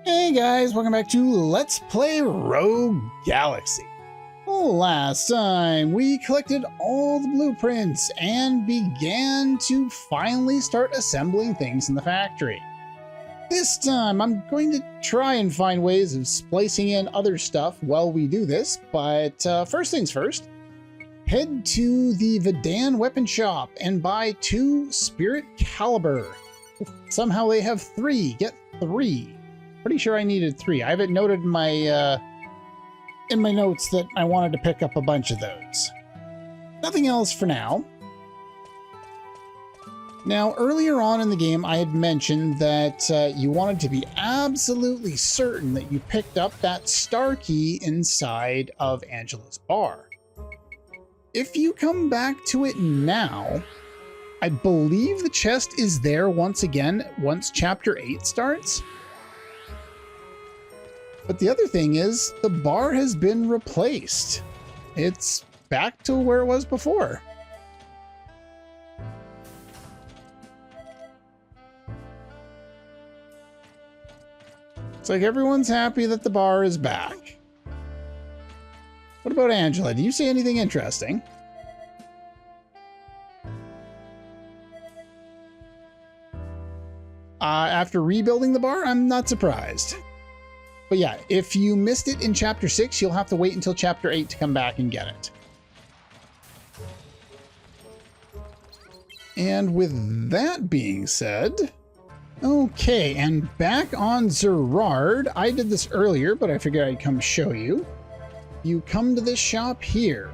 Hey guys, welcome back to Let's Play Rogue Galaxy. Last time we collected all the blueprints and began to finally start assembling things in the factory. This time I'm going to try and find ways of splicing in other stuff while we do this, but first things first, head to the Vidan weapon shop and buy 2 Spirit Caliber. Somehow they have 3, get 3. Pretty sure I needed 3. I have it noted in my notes that I wanted to pick up a bunch of those. Nothing else for now. Now, earlier on in the game, I had mentioned that you wanted to be absolutely certain that you picked up that star key inside of Angela's bar. If you come back to it now, I believe the chest is there once again once Chapter 8 starts. But the other thing is, the bar has been replaced. It's back to where it was before. It's like everyone's happy that the bar is back. What about Angela? Do you see anything interesting? After rebuilding the bar, I'm not surprised. But yeah, if you missed it in Chapter 6, you'll have to wait until Chapter 8 to come back and get it. And with that being said, okay, and back on Zerard, I did this earlier, but I figured I'd come show you. You come to this shop here.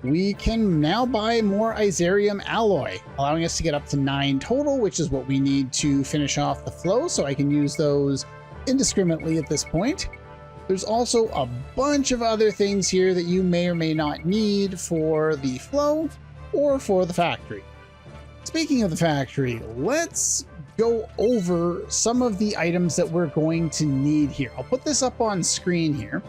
We can now buy more Isarium alloy, allowing us to get up to 9 total, which is what we need to finish off the flow, so I can use those indiscriminately at this point. There's also a bunch of other things here that you may or may not need for the flow or for the factory. Speaking of the factory, let's go over some of the items that we're going to need here. I'll put this up on screen here.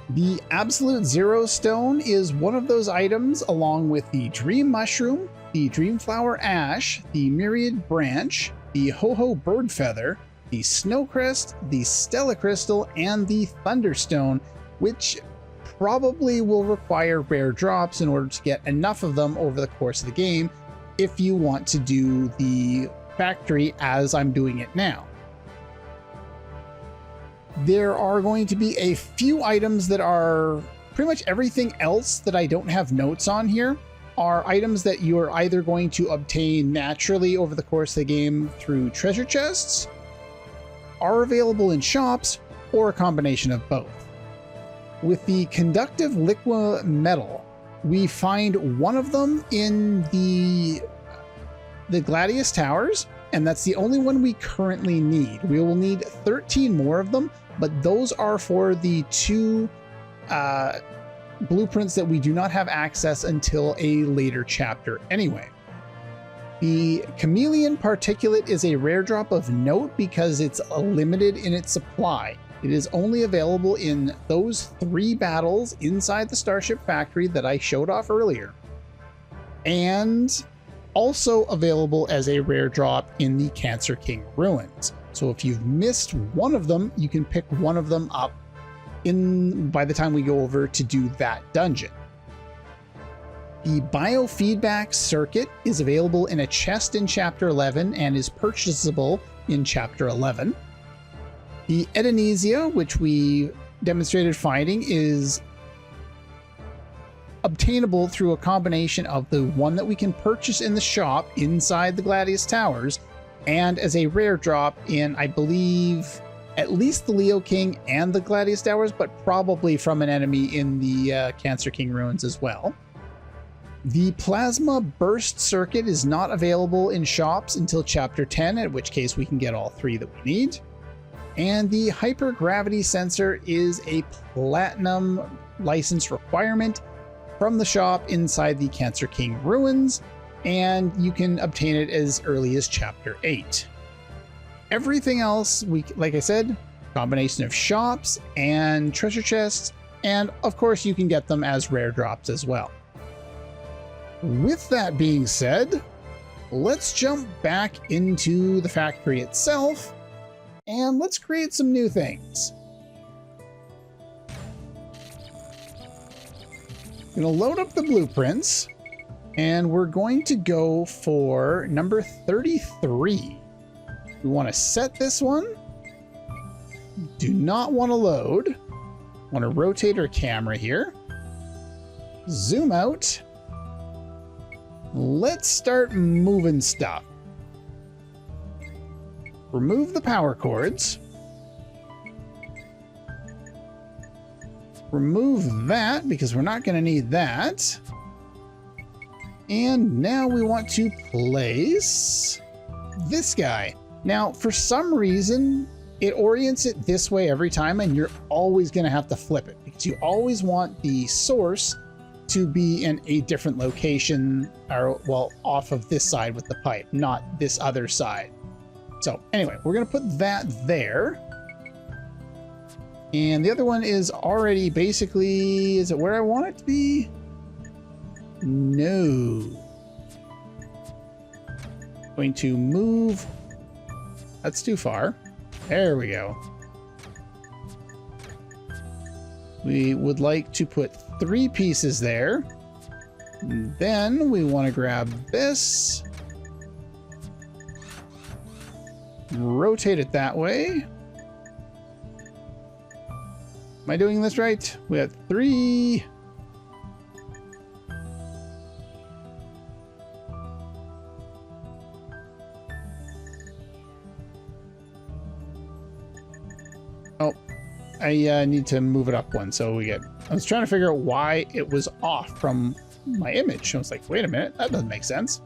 The Absolute Zero Stone is one of those items, along with the Dream Mushroom, the Dreamflower Ash, the Myriad Branch, the Ho-Ho Bird Feather, the Snow Crest, the Stella Crystal, and the Thunderstone, which probably will require rare drops in order to get enough of them over the course of the game if you want to do the factory as I'm doing it now. There are going to be a few items that are pretty much everything else that I don't have notes on here are items that you are either going to obtain naturally over the course of the game through treasure chests, are available in shops, or a combination of both. With the conductive liquid metal, we find one of them in the Gladius Towers, and that's the only one we currently need. We will need 13 more of them, but those are for the 2 blueprints that we do not have access until a later chapter anyway. The Chameleon Particulate is a rare drop of note because it's limited in its supply. It is only available in those 3 battles inside the Starship Factory that I showed off earlier. And also available as a rare drop in the Cancer King Ruins. So if you've missed one of them, you can pick one of them up by the time we go over to do that dungeon. The Biofeedback Circuit is available in a chest in Chapter 11 and is purchasable in Chapter 11. The Edenesia, which we demonstrated finding, is obtainable through a combination of the one that we can purchase in the shop inside the Gladius Towers and as a rare drop in, I believe, at least the Leo King and the Gladius Towers, but probably from an enemy in the Cancer King Ruins as well. The Plasma Burst Circuit is not available in shops until Chapter 10, at which case we can get all 3 that we need. And the Hypergravity Sensor is a Platinum license requirement from the shop inside the Cancer King Ruins, and you can obtain it as early as Chapter 8. Everything else, like I said, combination of shops and treasure chests, and of course you can get them as rare drops as well. With that being said, let's jump back into the factory itself And let's create some new things. I'm going to load up the blueprints, and we're going to go for number 33. We want to set this one. Do not want to load. Want to rotate our camera here. Zoom out. Let's start moving stuff. Remove the power cords. Remove that because we're not going to need that. And now we want to place this guy. Now, for some reason, it orients it this way every time, and you're always going to have to flip it because you always want the source to be in a different location, or well, off of this side with the pipe, not this other side. So anyway, we're going to put that there. And the other one is already basically, is it where I want it to be? No. Going to move. That's too far. There we go. We would like to put 3 pieces there. And then we want to grab this. Rotate it that way. Am I doing this right? We have 3. Oh, I need to move it up one. So we get, I was trying to figure out why it was off from my image. I was like, wait a minute, that doesn't make sense.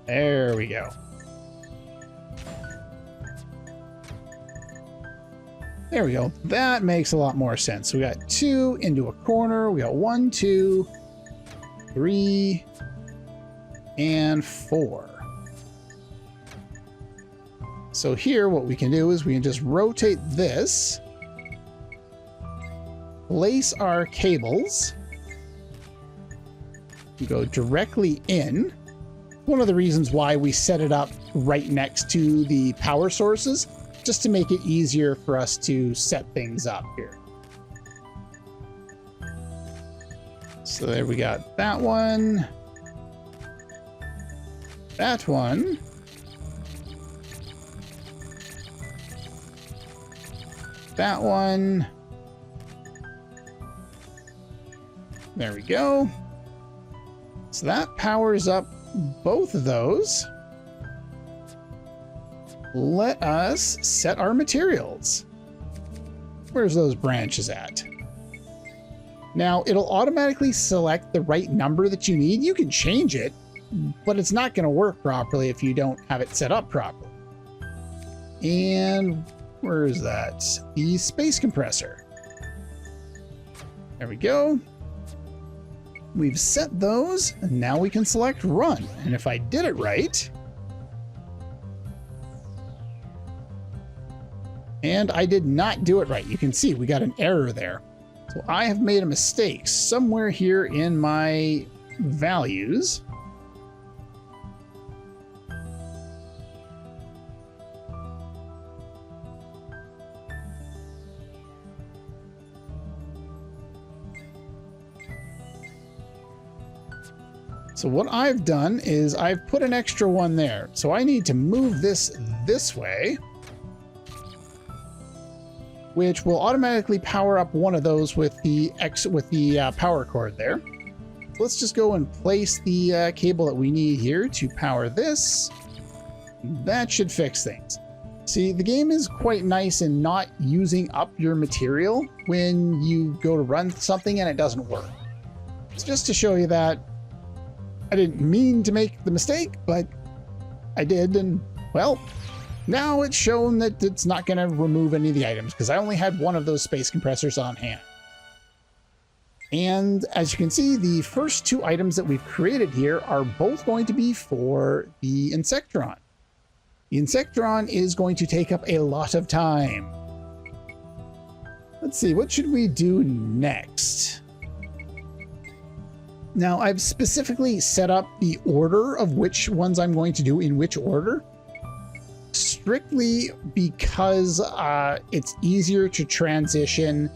There we go. There we go. That makes a lot more sense. So we got 2 into a corner. We got 1, 2, 3, and 4. So here, what we can do is we can just rotate this, place our cables, we go directly in. One of the reasons why we set it up right next to the power sources, just to make it easier for us to set things up here. So there we got that one, that one, that one. There we go. So that powers up both of those. Let us set our materials. Where's those branches at? Now, it'll automatically select the right number that you need. You can change it, but it's not going to work properly if you don't have it set up properly. And where is that? The space compressor. There we go. We've set those, and now we can select run. And if I did it right, and I did not do it right. You can see we got an error there. So I have made a mistake somewhere here in my values. So what I've done is I've put an extra one there. So I need to move this way, which will automatically power up one of those with the power cord there. So let's just go and place the cable that we need here to power this. That should fix things. See, the game is quite nice in not using up your material when you go to run something and it doesn't work. It's just to show you that I didn't mean to make the mistake, but I did, and well, now it's shown that it's not going to remove any of the items because I only had one of those space compressors on hand. And as you can see, the first 2 items that we've created here are both going to be for the Insectron. The Insectron is going to take up a lot of time. Let's see, what should we do next? Now, I've specifically set up the order of which ones I'm going to do in which order. strictly because it's easier to transition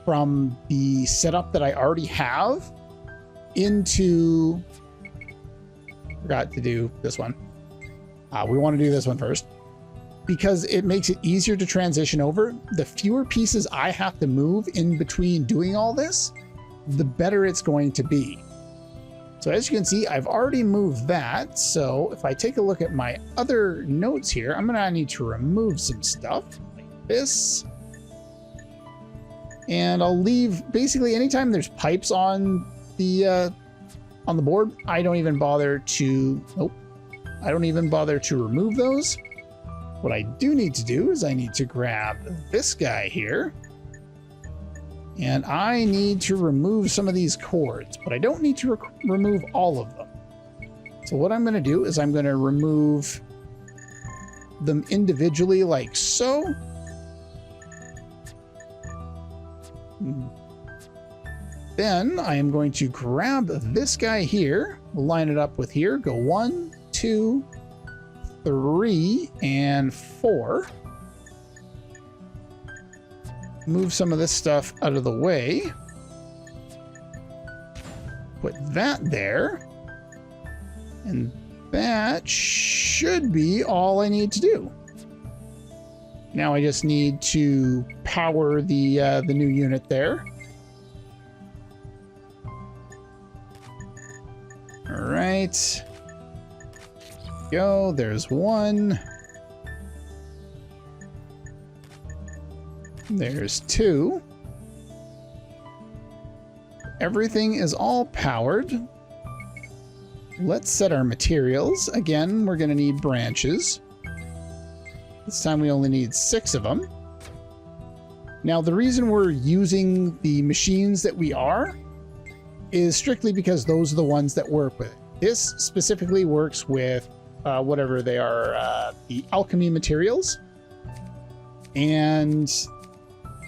from the setup that I already have into, forgot to do this one. We want to do this one first because it makes it easier to transition over. The fewer pieces I have to move in between doing all this, the better it's going to be. So as you can see, I've already moved that. So if I take a look at my other notes here, I'm gonna need to remove some stuff like this. And I'll leave, basically anytime there's pipes on the board, I don't even bother to, I don't even bother to remove those. What I do need to do is I need to grab this guy here. And I need to remove some of these cords, but I don't need to remove all of them. So what I'm going to do is I'm going to remove them individually like so. Then I am going to grab this guy here, line it up with here, go 1, 2, 3, and 4. Move some of this stuff out of the way. Put that there. And that should be all I need to do. Now I just need to power the new unit there. All right. Go. There's one. There's two. Everything is all powered. Let's set our materials. Again, we're going to need branches. This time we only need 6 of them. Now, the reason we're using the machines that we are is strictly because those are the ones that work with it. This specifically works with whatever they are, the alchemy materials. And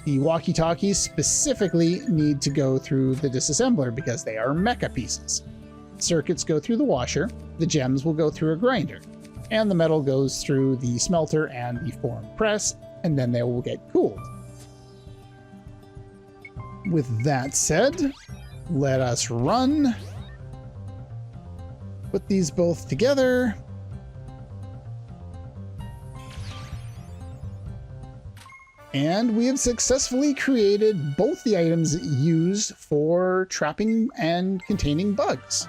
the walkie-talkies specifically need to go through the disassembler because they are mecha pieces. Circuits go through the washer, the gems will go through a grinder, and the metal goes through the smelter and the form press, and then they will get cooled. With that said, let us run. Put these both together. And we have successfully created both the items used for trapping and containing bugs.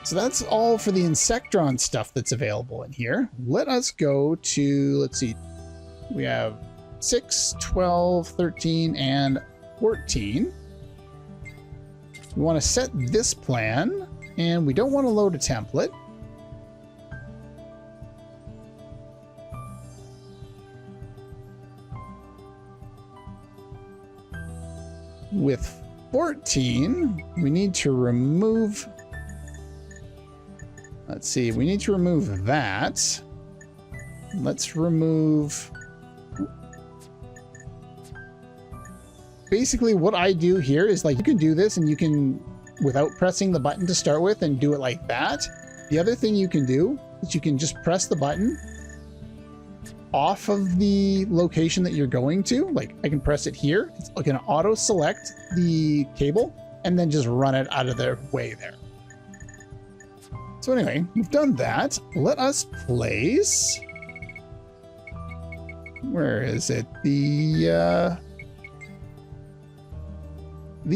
So that's all for the Insectron stuff that's available in here. Let us go to, let's see, we have 6, 12, 13, and 14. We want to set this plan, and we don't want to load a template. With 14, we need to remove, let's see, we need to remove that. Let's remove, basically what I do here is like, you can do this and you can, without pressing the button to start with, and do it like that. The other thing you can do is you can just press the button off of the location that you're going to. Like I can press it here. It's going to auto select the cable and then just run it out of their way there. So anyway, we've done that. Let us place, where is it? The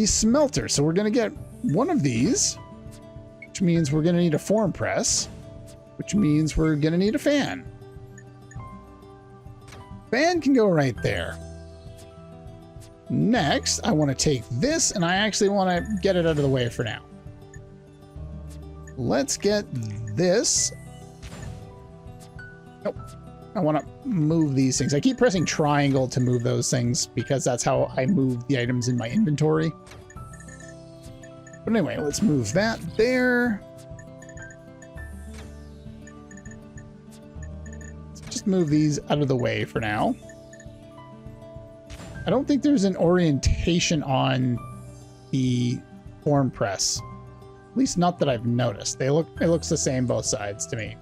smelter. So we're going to get one of these, which means we're going to need a form press, which means we're going to need a fan. Fan can go right there. Next, I want to take this, and I actually want to get it out of the way for now. Let's get this. Nope. I want to move these things. I keep pressing triangle to move those things because that's how I move the items in my inventory. But anyway, let's move that there. Just move these out of the way for now. I don't think there's an orientation on the form press. At least not that I've noticed. It looks the same both sides to me.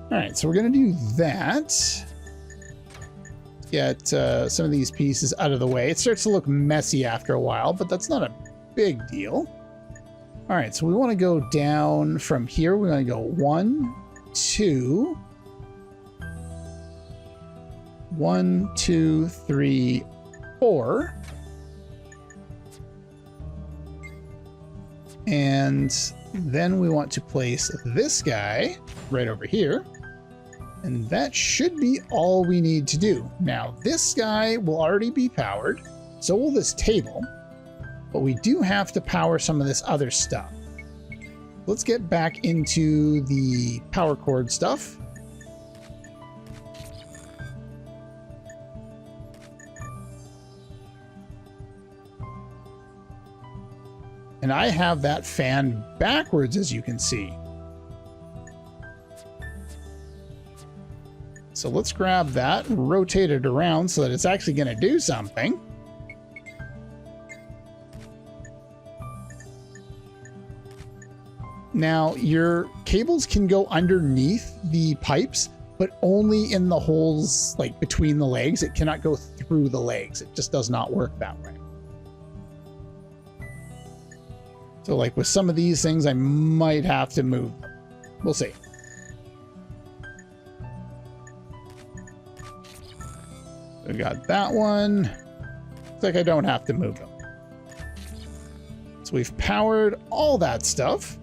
All right, so we're going to do that. Get some of these pieces out of the way. It starts to look messy after a while, but that's not a big deal. All right, so we want to go down from here. We're going to go 1, 2, 1, 2, 3, 4. And then we want to place this guy right over here. And that should be all we need to do. Now, this guy will already be powered. So will this table. But we do have to power some of this other stuff. Let's get back into the power cord stuff. And I have that fan backwards, as you can see. So let's grab that and rotate it around so that it's actually going to do something. Now, your cables can go underneath the pipes, but only in the holes, like between the legs. It cannot go through the legs. It just does not work that way. So like with some of these things, I might have to move them. We'll see. We got that one. Looks like I don't have to move them. So we've powered all that stuff.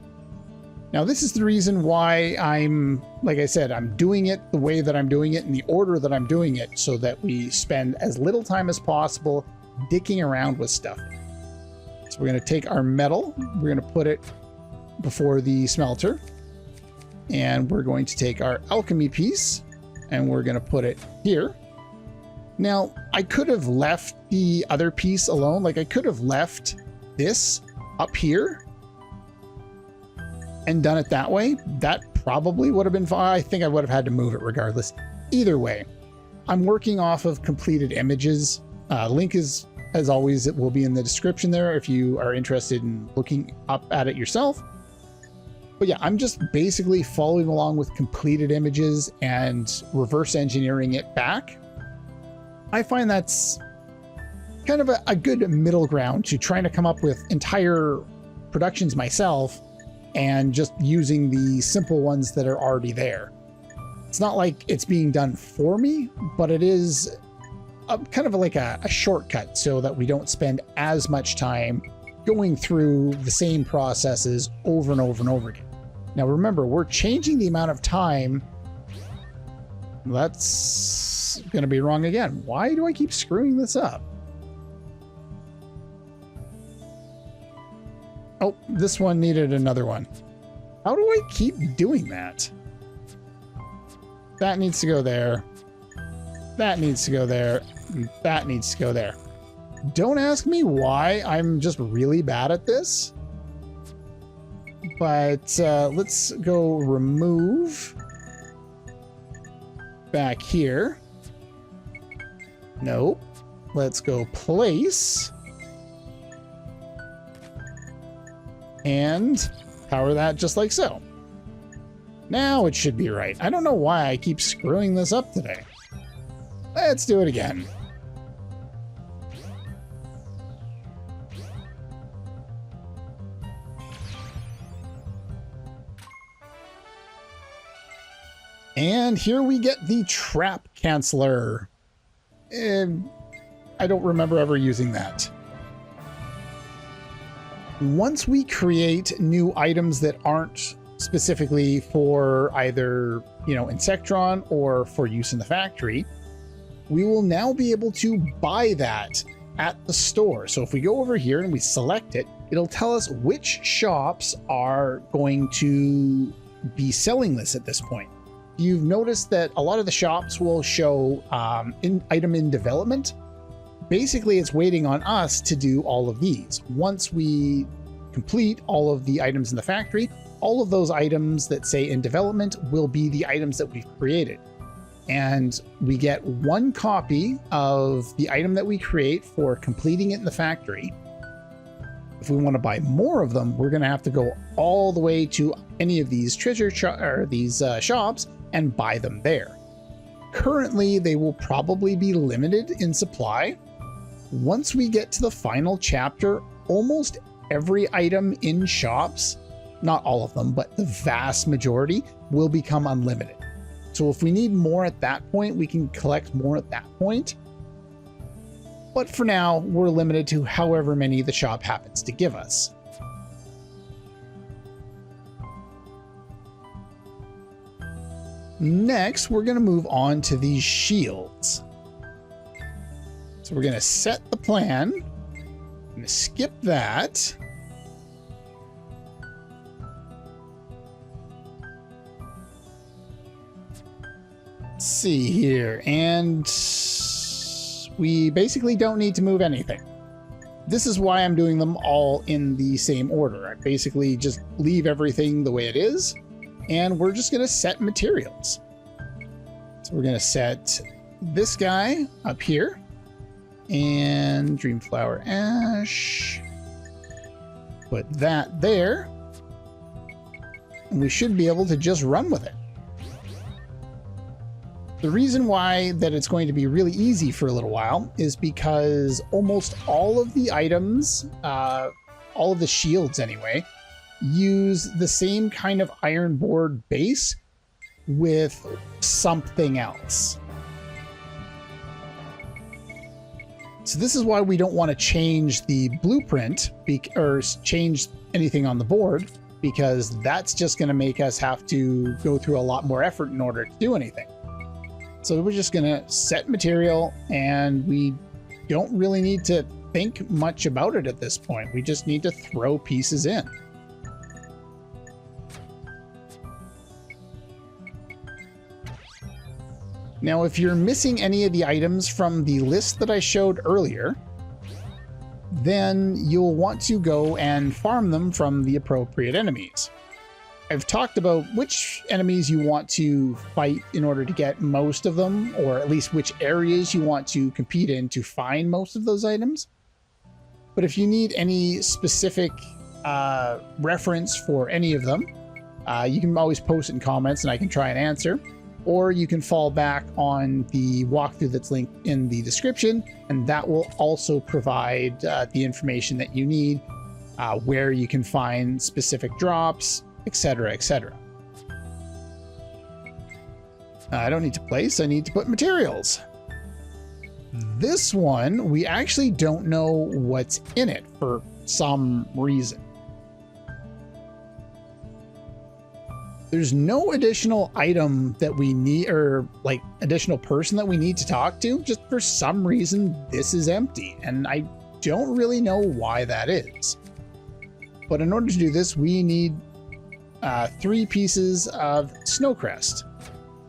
Now this is the reason why like I said, I'm doing it the way that I'm doing it in the order that I'm doing it so that we spend as little time as possible dicking around with stuff. So we're going to take our metal, we're going to put it before the smelter, and we're going to take our alchemy piece and we're going to put it here. Now, I could have left the other piece alone. Like I could have left this up here and done it that way. That probably would have been fine. I think I would have had to move it regardless. Either way, I'm working off of completed images. Link is, as always, it will be in the description there if you are interested in looking up at it yourself. But yeah, I'm just basically following along with completed images and reverse engineering it back. I find that's kind of a good middle ground to trying to come up with entire productions myself and just using the simple ones that are already there. It's not like it's being done for me, but it is kind of like a shortcut so that we don't spend as much time going through the same processes over and over and over again. Now remember, we're changing the amount of time. That's going to be wrong again. Why do I keep screwing this up? Oh, this one needed another one. How do I keep doing that? That needs to go there. That needs to go there. That needs to go there. Don't ask me why. I'm just really bad at this. But let's go remove back here. Nope. Let's go place. And power that just like so. Now it should be right. I don't know why I keep screwing this up today. Let's do it again. And here we get the trap canceller. I don't remember ever using that. Once we create new items that aren't specifically for either, Insectron or for use in the factory, we will now be able to buy that at the store. So if we go over here and we select it, it'll tell us which shops are going to be selling this at this point. You've noticed that a lot of the shops will show item in development. Basically, it's waiting on us to do all of these. Once we complete all of the items in the factory, all of those items that say in development will be the items that we've created. And we get one copy of the item that we create for completing it in the factory. If we want to buy more of them, we're going to have to go all the way to any of these shops and buy them there. Currently, they will probably be limited in supply. Once we get to the final chapter, almost every item in shops, not all of them, but the vast majority, will become unlimited. So if we need more at that point, we can collect more at that point. But for now, we're limited to however many the shop happens to give us. Next, we're going to move on to these shields. So we're going to set the plan. I'm going to skip that. Let's see here. And we basically don't need to move anything. This is why I'm doing them all in the same order. I basically just leave everything the way it is. And we're just going to set materials. So we're going to set this guy up here. And Dreamflower Ash. Put that there. And we should be able to just run with it. The reason why that it's going to be really easy for a little while is because almost all of the items, all of the shields anyway, use the same kind of iron board base with something else. So this is why we don't want to change the blueprint or change anything on the board, because that's just going to make us have to go through a lot more effort in order to do anything. So we're just going to set material, and we don't really need to think much about it at this point. We just need to throw pieces in. Now, if you're missing any of the items from the list that I showed earlier, then you'll want to go and farm them from the appropriate enemies. I've talked about which enemies you want to fight in order to get most of them, or at least which areas you want to compete in to find most of those items. But if you need any specific reference for any of them, you can always post it in comments and I can try and answer. Or you can fall back on the walkthrough that's linked in the description, and that will also provide the information that you need, where you can find specific drops, etc., etc. I don't need to place, I need to put materials. This one, we actually don't know what's in it for some reason. There's no additional item that we need, or like additional person that we need to talk to. Just for some reason, this is empty, and I don't really know why that is. But in order to do this, we need 3 pieces of Snowcrest.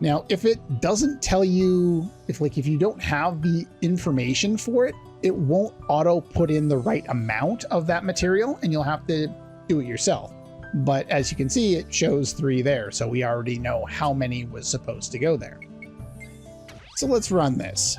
Now, if it doesn't tell you, if you don't have the information for it, it won't auto put in the right amount of that material, and you'll have to do it yourself. But as you can see, it shows 3 there, so we already know how many was supposed to go there. So let's run this.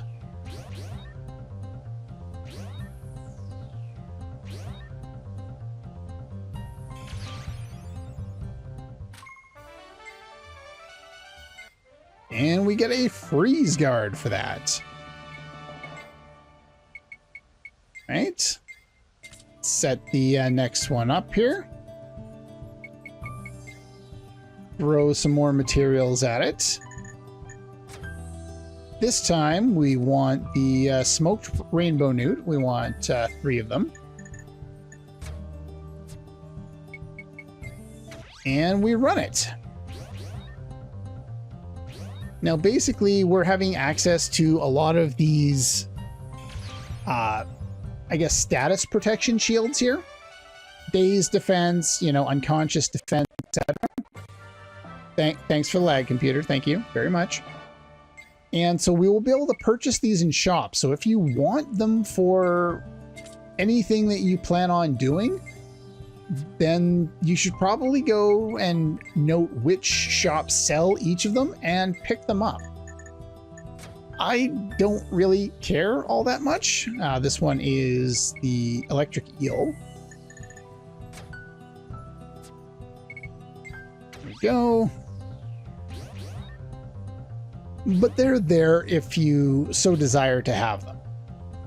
And we get a freeze guard for that. Right? Set the next one up here. Throw some more materials at it. This time we want the smoked rainbow newt. We want 3 of them. And we run it. Now basically we're having access to a lot of these, I guess, status protection shields here. Dazed defense, unconscious defense, etc. Thanks for the lag, computer. Thank you very much. And so we will be able to purchase these in shops. So if you want them for anything that you plan on doing, then you should probably go and note which shops sell each of them and pick them up. I don't really care all that much. This one is the electric eel. There we go. but they're there if you so desire to have them.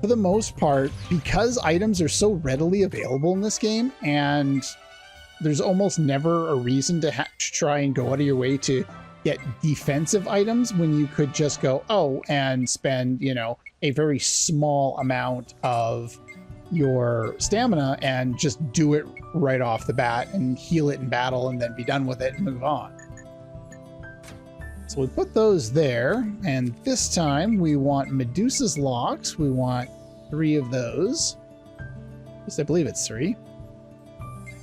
For the most part, because items are so readily available in this game, and there's almost never a reason to try and go out of your way to get defensive items when you could just go, oh, and spend, you know, a very small amount of your stamina and just do it right off the bat and heal it in battle and then be done with it and move on. So we put those there, and this time we want Medusa's locks. We want 3 of those. At least I believe it's 3.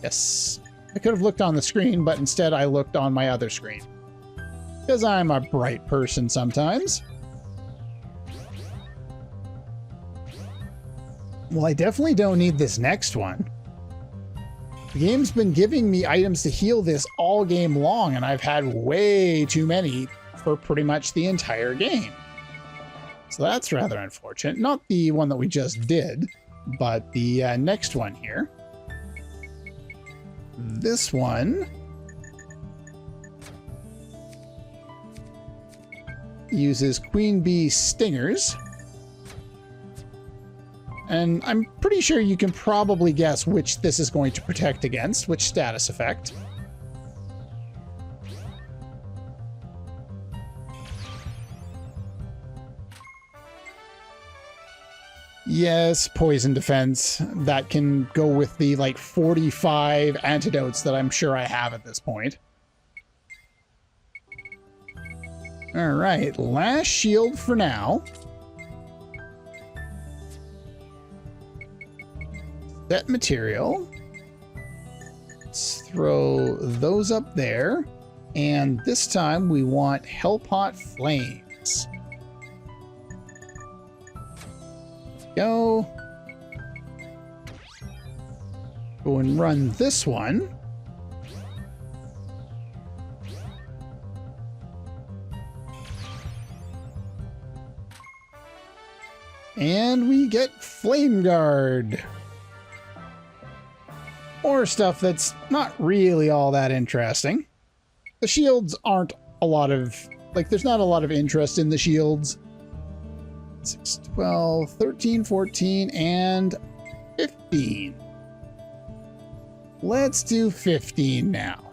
Yes. I could have looked on the screen, but instead I looked on my other screen. Because I'm a bright person sometimes. Well, I definitely don't need this next one. The game's been giving me items to heal this all game long, and I've had way too many for pretty much the entire game. So that's rather unfortunate. Not the one that we just did, but the next one here. This one uses Queen Bee stingers. And I'm pretty sure you can probably guess which this is going to protect against, which status effect. Yes, poison defense. That can go with the like 45 antidotes that I'm sure I have at this point. All right, last shield for now. Set material. Let's throw those up there. And this time we want Hellpot Flames. Go and run this one. And we get Flame Guard. Or stuff that's not really all that interesting. The shields aren't a lot of, like, there's not a lot of interest in the shields. 6, 12, 13, 14, and 15. Let's do 15 now.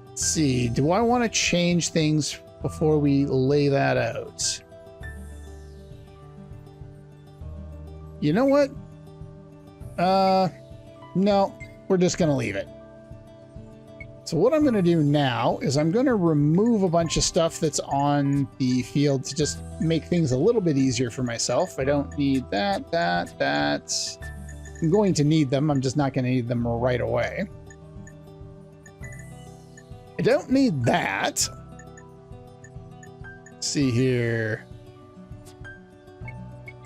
Let's see, do I want to change things before we lay that out? You know what? No, we're just going to leave it. So what I'm going to do now is I'm going to remove a bunch of stuff that's on the field to just make things a little bit easier for myself. I don't need that. I'm going to need them. I'm just not going to need them right away. I don't need that. Let's see here.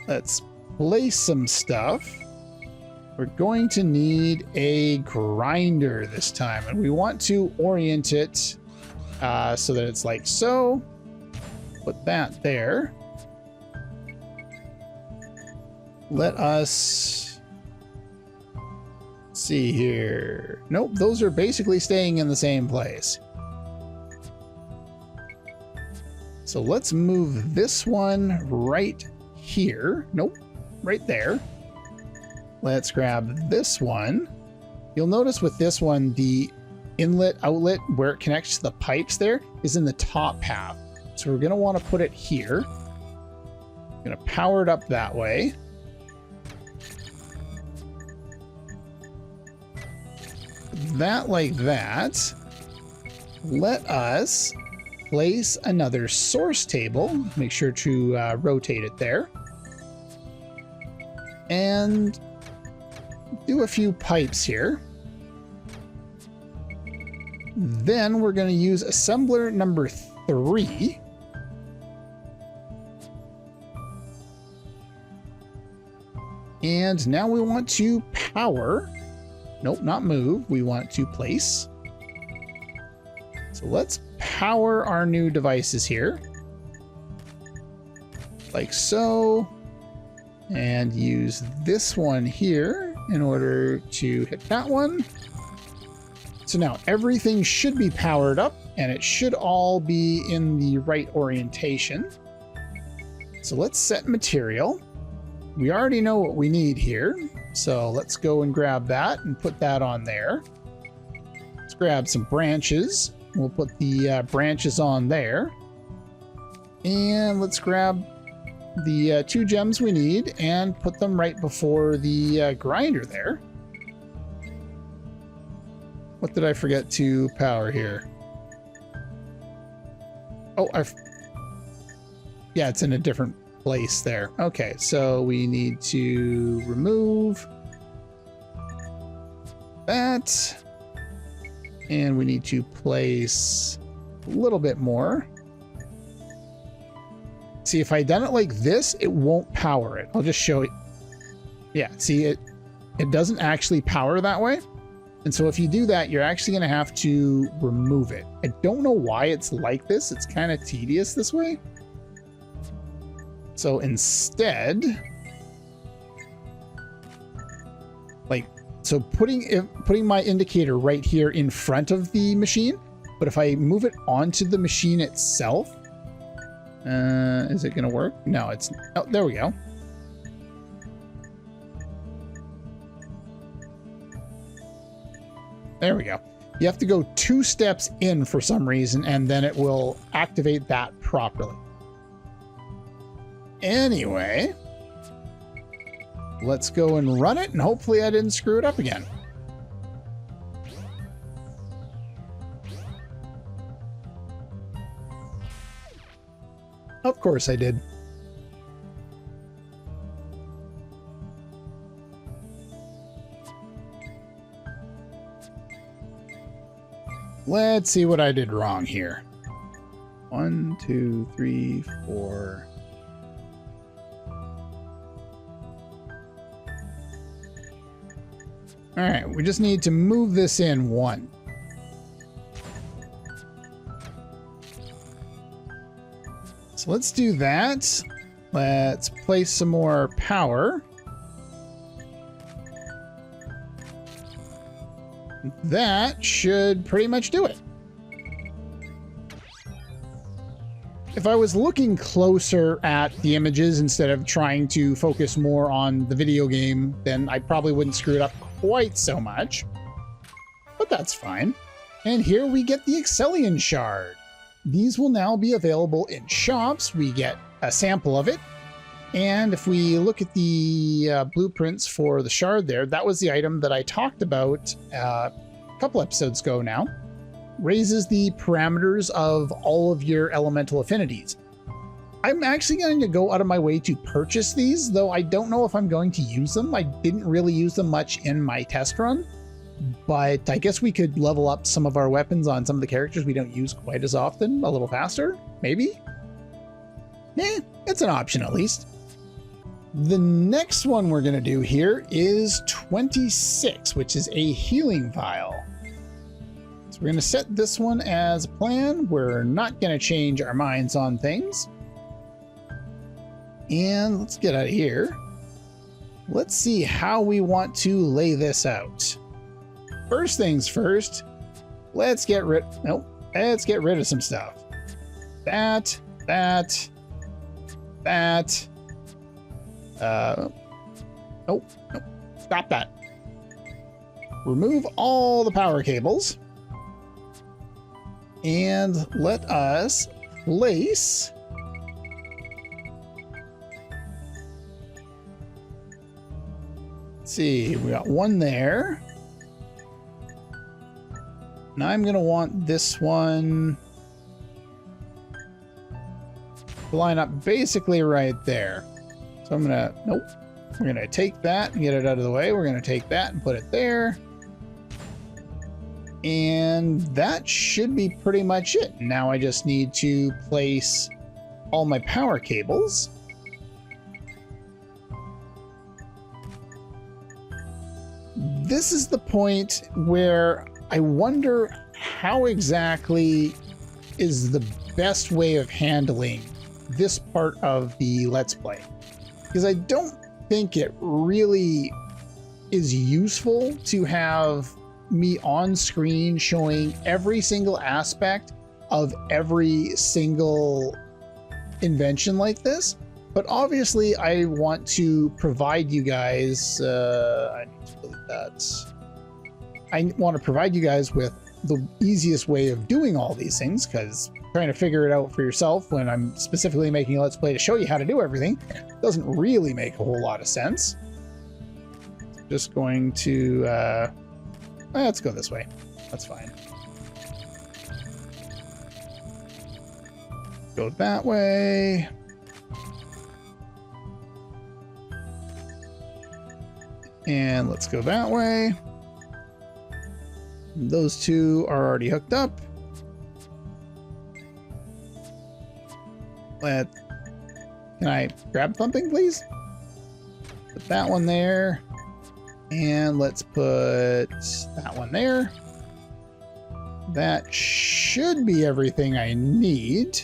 Let's place some stuff. We're going to need a grinder this time, and we want to orient it so that it's like so. Put that there. Let us see here. Nope, those are basically staying in the same place. So let's move this one right here. Nope, right there. Let's grab this one. You'll notice with this one, the inlet outlet where it connects to the pipes there is in the top half. So we're going to want to put it here. I'm going to power it up that way. That like that. Let us place another source table. Make sure to rotate it there. And do a few pipes here. Then we're going to use assembler number 3. And now we want to power. Nope, not move. We want to place. So let's power our new devices here. Like so. And use this one here in order to hit that one. So now everything should be powered up and it should all be in the right orientation. So let's set material. We already know what we need here. So let's go and grab that and put that on there. Let's grab some branches. We'll put the branches on there. And let's grab the 2 gems we need and put them right before the grinder there. What did I forget to power here? Oh, yeah, it's in a different place there. Okay, so we need to remove that. And we need to place a little bit more. See, if I done it like this, it won't power it. I'll just show you. Yeah, see, it doesn't actually power that way. And so if you do that, you're actually going to have to remove it. I don't know why it's like this. It's kind of tedious this way. So instead, so putting my indicator right here in front of the machine, but if I move it onto the machine itself, is it going to work? No, it's, oh, there we go. There we go. You have to go 2 steps in for some reason, and then it will activate that properly. Anyway, let's go and run it, and hopefully I didn't screw it up again. Of course I did. Let's see what I did wrong here. 1, 2, 3, 4. All right, we just need to move this in 1. So let's do that. Let's place some more power. That should pretty much do it. If I was looking closer at the images instead of trying to focus more on the video game, then I probably wouldn't screw it up quite so much. But that's fine. And here we get the Excellion shard. These will now be available in shops. We get a sample of it. And if we look at the blueprints for the shard there, that was the item that I talked about a couple episodes ago now. Raises the parameters of all of your elemental affinities. I'm actually going to go out of my way to purchase these, though I don't know if I'm going to use them. I didn't really use them much in my test run, but I guess we could level up some of our weapons on some of the characters we don't use quite as often a little faster, maybe? It's an option at least. The next one we're going to do here is 26, which is a healing vial. So we're going to set this one as a plan. We're not going to change our minds on things. And let's get out of here. Let's see how we want to lay this out. First things first, let's get rid of some stuff. That. Nope. Stop that. Remove all the power cables. And let us place let's see, we got one there. Now I'm gonna want this one to line up basically right there. So I'm gonna, we're gonna take that and get it out of the way. We're gonna take that and put it there. And that should be pretty much it. Now I just need to place all my power cables. This is the point where I wonder how exactly is the best way of handling this part of the Let's Play. Because I don't think it really is useful to have me on screen showing every single aspect of every single invention like this, but obviously I want to provide you guys, I need to delete that. I want to provide you guys with the easiest way of doing all these things, because trying to figure it out for yourself when I'm specifically making a Let's Play to show you how to do everything doesn't really make a whole lot of sense. Just going to, let's go this way. That's fine. Go that way. And let's go that way. Those two are already hooked up. Can I grab something, please? Put that one there. And let's put that one there. That should be everything I need.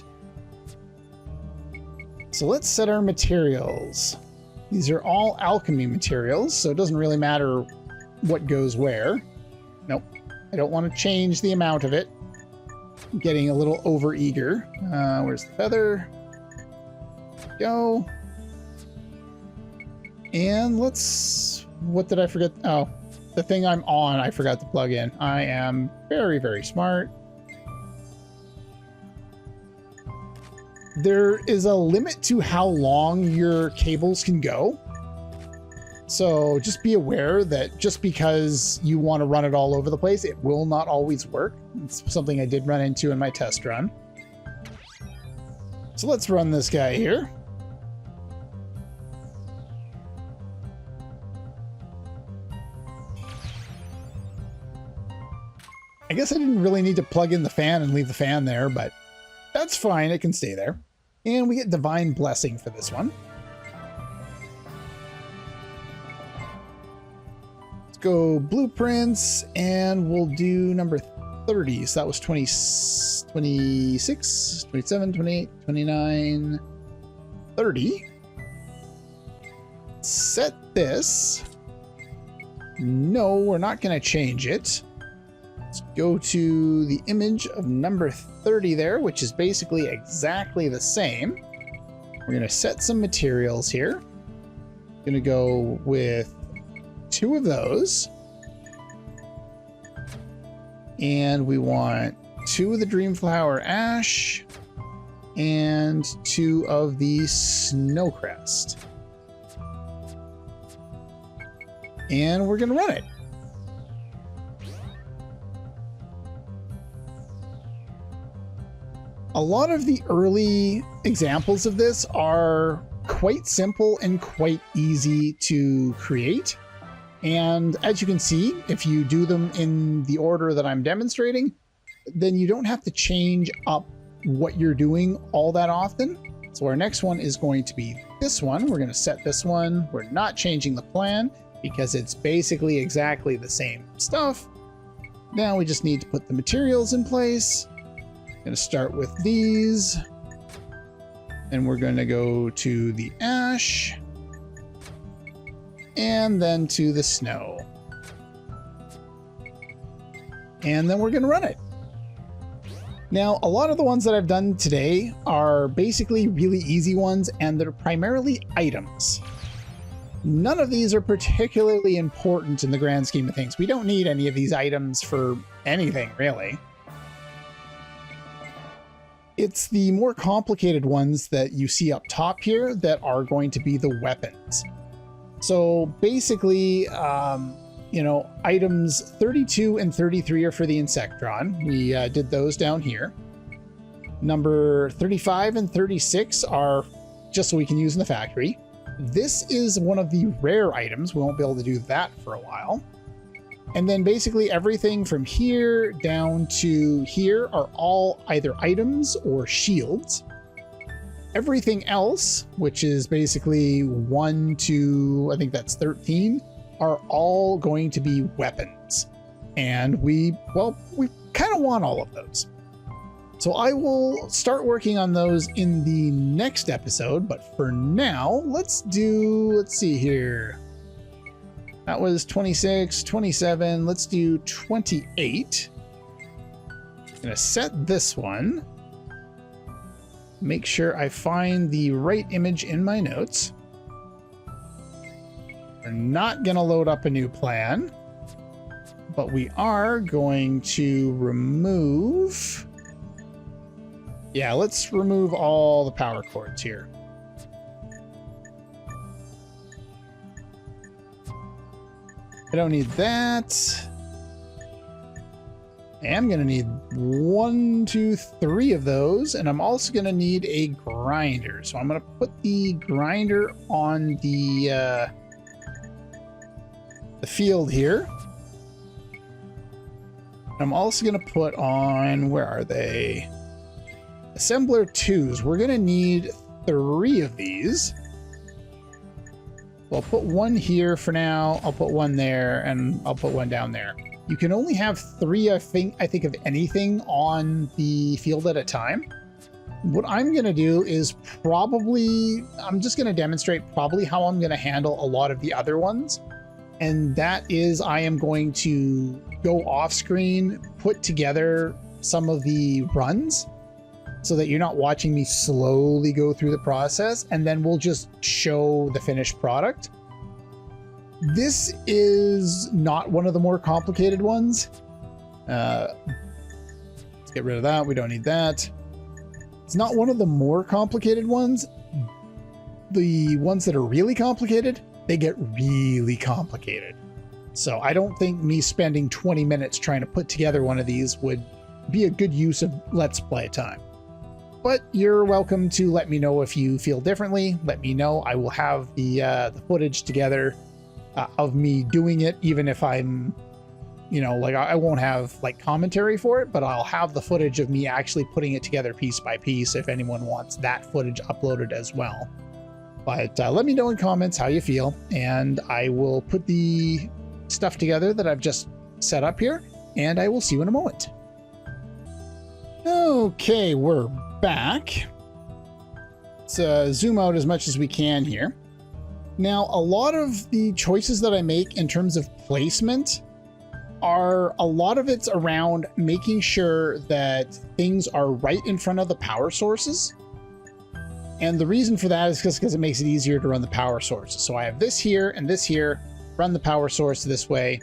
So let's set our materials. These are all alchemy materials, so it doesn't really matter what goes where. Nope, I don't want to change the amount of it. I'm getting a little over-eager. Where's the feather? Go. And let's... What did I forget? Oh, the thing I'm on, I forgot to plug in. I am very, very smart. There is a limit to how long your cables can go. So just be aware that just because you want to run it all over the place, it will not always work. It's something I did run into in my test run. So let's run this guy here. I guess I didn't really need to plug in the fan and leave the fan there, but that's fine. It can stay there. And we get Divine Blessing for this one. Let's go Blueprints, and we'll do number 30. So that was 26, 27, 28, 29, 30. Set this. No, we're not going to change it. Let's go to the image of number 30 there, which is basically exactly the same. We're going to set some materials here. Going to go with 2 of those. And we want 2 of the Dreamflower Ash and 2 of the Snowcrest. And we're going to run it. A lot of the early examples of this are quite simple and quite easy to create. And as you can see, if you do them in the order that I'm demonstrating, then you don't have to change up what you're doing all that often. So our next one is going to be this one. We're going to set this one. We're not changing the plan because it's basically exactly the same stuff. Now we just need to put the materials in place. Going to start with these, and we're going to go to the ash, and then to the snow. And then we're going to run it. Now, a lot of the ones that I've done today are basically really easy ones, and they're primarily items. None of these are particularly important in the grand scheme of things. We don't need any of these items for anything, really. It's the more complicated ones that you see up top here that are going to be the weapons. So basically, you know, items 32 and 33 are for the Insectron. We did those down here. Number 35 and 36 are just so we can use in the factory. This is one of the rare items. We won't be able to do that for a while. And then basically everything from here down to here are all either items or shields. Everything else, which is basically 1 to, I think that's 13, are all going to be weapons. And we kind of want all of those. So I will start working on those in the next episode, but for now, let's see here. That was 26, 27. Let's do 28. I'm gonna set this one. Make sure I find the right image in my notes. We're not gonna load up a new plan, but we are going to remove... Yeah, let's remove all the power cords here. I don't need that. I'm gonna need 1, 2, 3 of those, and I'm also gonna need a grinder. So I'm gonna put the grinder on the field here. I'm also gonna put on, where are they? Assembler 2s. We're gonna need 3 of these. So I'll put 1 here for now. I'll put 1 there, and I'll put 1 down there. You can only have 3, I think of anything on the field at a time. What I'm gonna do is I'm just gonna demonstrate probably how I'm gonna handle a lot of the other ones. And that is, I am going to go off screen, put together some of the runs so that you're not watching me slowly go through the process, and then we'll just show the finished product. This is not one of the more complicated ones. Let's get rid of that. We don't need that. It's not one of the more complicated ones. The ones that are really complicated, they get really complicated. So I don't think me spending 20 minutes trying to put together one of these would be a good use of Let's Play time. But you're welcome to let me know if you feel differently. Let me know. I will have the footage together of me doing it, even if I'm, you know, like I won't have like commentary for it, but I'll have the footage of me actually putting it together piece by piece if anyone wants that footage uploaded as well. But let me know in comments how you feel, and I will put the stuff together that I've just set up here, and I will see you in a moment. Okay, we're back. Let's zoom out as much as we can here. Now, a lot of the choices that I make in terms of placement a lot of it's around making sure that things are right in front of the power sources. And the reason for that is because it makes it easier to run the power sources. So I have this here and this here, run the power source this way.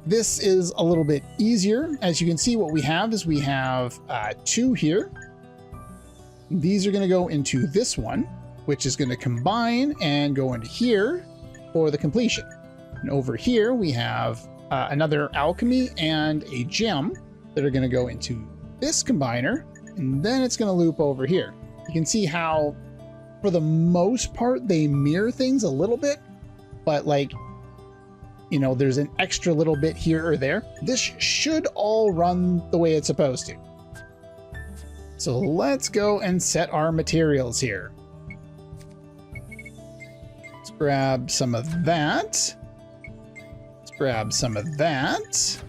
This is a little bit easier. As you can see, what we have is we have 2 here. These are going to go into this one, which is going to combine and go into here for the completion. And over here, we have another alchemy and a gem that are going to go into this combiner, and then it's going to loop over here. You can see how, for the most part, they mirror things a little bit, but like, you know, there's an extra little bit here or there. This should all run the way it's supposed to. So let's go and set our materials here. Let's grab some of that. Let's grab some of that.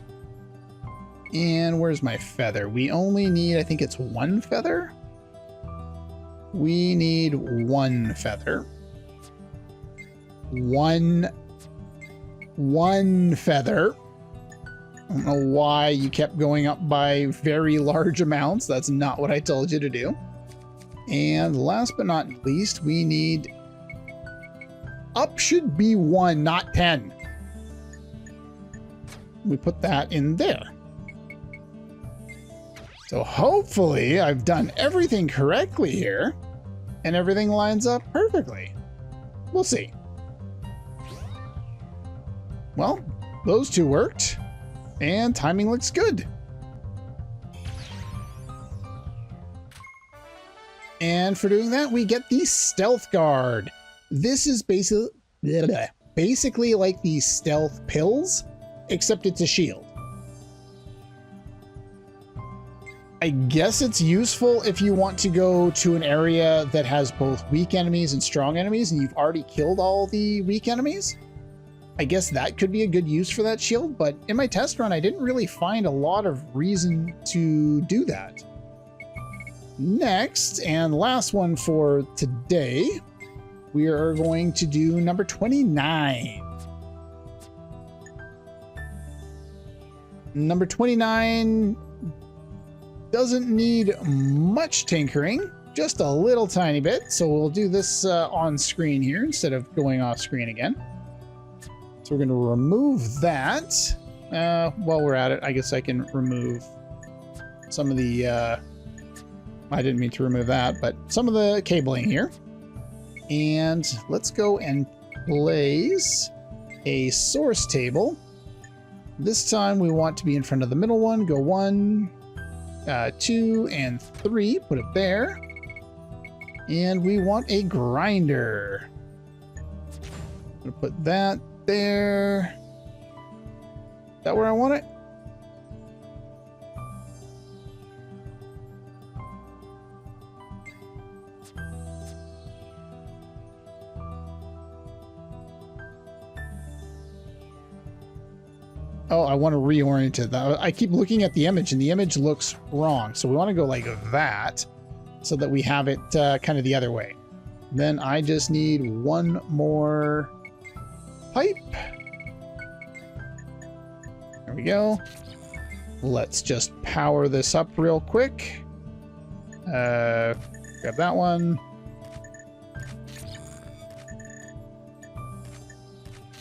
And where's my feather? We only need, I think it's 1 feather. We need 1 feather. One feather. I don't know why you kept going up by very large amounts. That's not what I told you to do. And last but not least, we need... Up should be 1, not 10. We put that in there. So hopefully I've done everything correctly here and everything lines up perfectly. We'll see. Well, those 2 worked and timing looks good. And for doing that, we get the stealth guard. This is basically like the stealth pills, except it's a shield. I guess it's useful if you want to go to an area that has both weak enemies and strong enemies, and you've already killed all the weak enemies. I guess that could be a good use for that shield, but in my test run, I didn't really find a lot of reason to do that. Next, and last one for today, we are going to do number 29. Number 29 doesn't need much tinkering, just a little tiny bit. So we'll do this on screen here instead of going off screen again. So we're going to remove that. While we're at it, I guess I can remove some of the, I didn't mean to remove that, but some of the cabling here. And let's go and place a source table. This time we want to be in front of the middle one. Go 1, 2, and 3. Put it there. And we want a grinder. I'm going to put that there. Is that where I want it? Oh, I want to reorient it. I keep looking at the image and the image looks wrong. So we want to go like that so that we have it kind of the other way. Then I just need one more pipe. There we go. Let's just power this up real quick. Grab that one.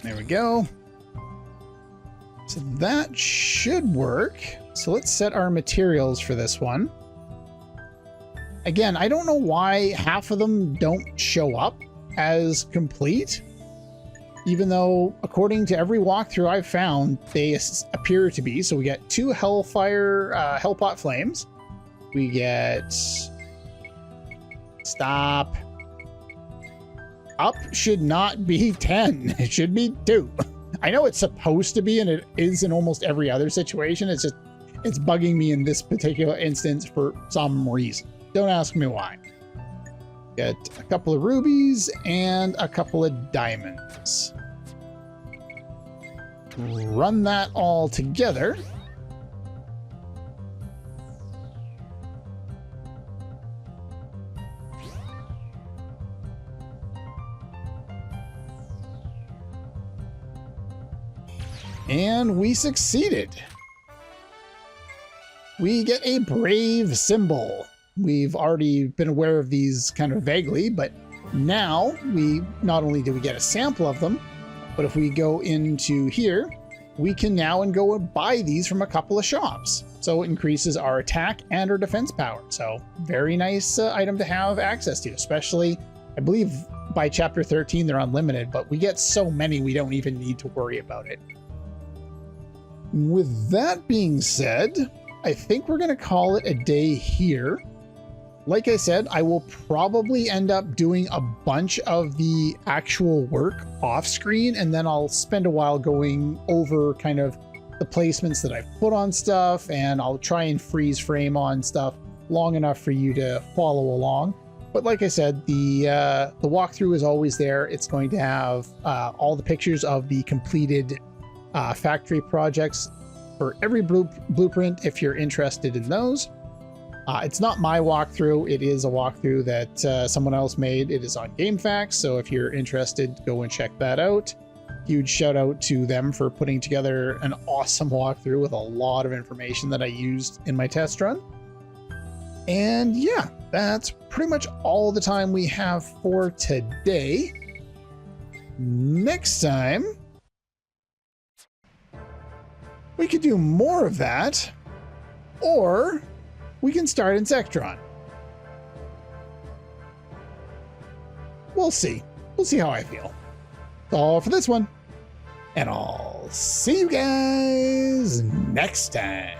There we go. So that should work. So let's set our materials for this one. Again, I don't know why half of them don't show up as complete, even though according to every walkthrough I've found, they appear to be. So we get 2 Hellpot flames. We get... Stop. Up should not be 10. It should be 2. I know it's supposed to be, and it is in almost every other situation. It's just, it's bugging me in this particular instance for some reason. Don't ask me why. Get a couple of rubies and a couple of diamonds. Run that all together. And we succeeded. We get a brave symbol. We've already been aware of these kind of vaguely, but now we not only do we get a sample of them, but if we go into here, we can now go and buy these from a couple of shops. So it increases our attack and our defense power. So very nice item to have access to, especially, I believe by chapter 13, they're unlimited, but we get so many, we don't even need to worry about it. With that being said, I think we're going to call it a day here. Like I said, I will probably end up doing a bunch of the actual work off screen, and then I'll spend a while going over kind of the placements that I've put on stuff, and I'll try and freeze frame on stuff long enough for you to follow along. But like I said, the walkthrough is always there. It's going to have all the pictures of the completed factory projects for every blueprint if you're interested in those. It's not my walkthrough. It is a walkthrough that someone else made. It is on GameFAQs, so if you're interested, go and check that out. Huge shout out to them for putting together an awesome walkthrough with a lot of information that I used in my test run. And yeah, that's pretty much all the time we have for today. Next time, we could do more of that, or we can start in Sectron. We'll see. We'll see how I feel. That's all for this one, and I'll see you guys next time.